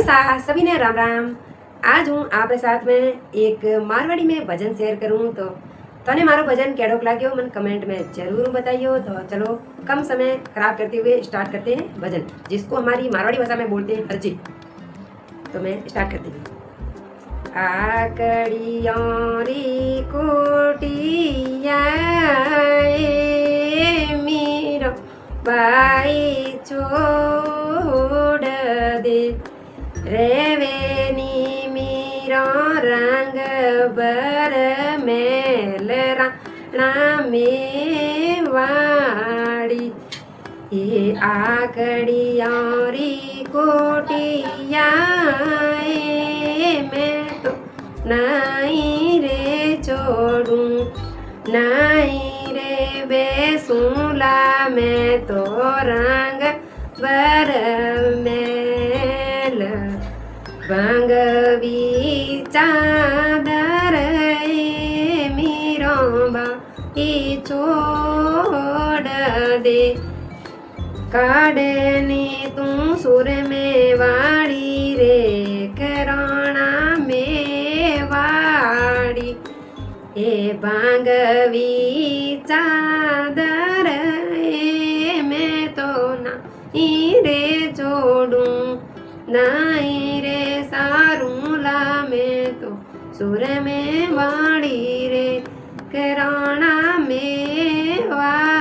नमस्कार सभी ने राम राम। आज हूँ आपके साथ में एक मारवाड़ी में भजन शेयर करूँ तो तने मारो भजन केड़ोक लाग्यो मन कमेंट में जरूर बताइयो। तो चलो कम समय खराब करते हुए स्टार्ट करते हैं भजन, जिसको हमारी मारवाड़ी भाषा में बोलते हैं अर्जी। तो मैं स्टार्ट करती हूँ। आकड़ियों री कोटिया मीरो बाई छोड़ दे रेवेनी मीरो रंग बर मेल राणा में वाड़ी ये आकड़ियों री कोटिया मैं तो नहीं रे छोड़ूं नहीं रे बेसूला मैं तो रंग बर मेल बंगवी चादर मीरो बाई छोड़ दे काढ़ने तू सुर में वाड़ी रे करोना में वाड़ी ए बांगवी चादर मैं तो नहीं रे छोड़ूं नहीं रे सारूला मैं तो सुर में वाड़ी रे करोना में वाड़ी।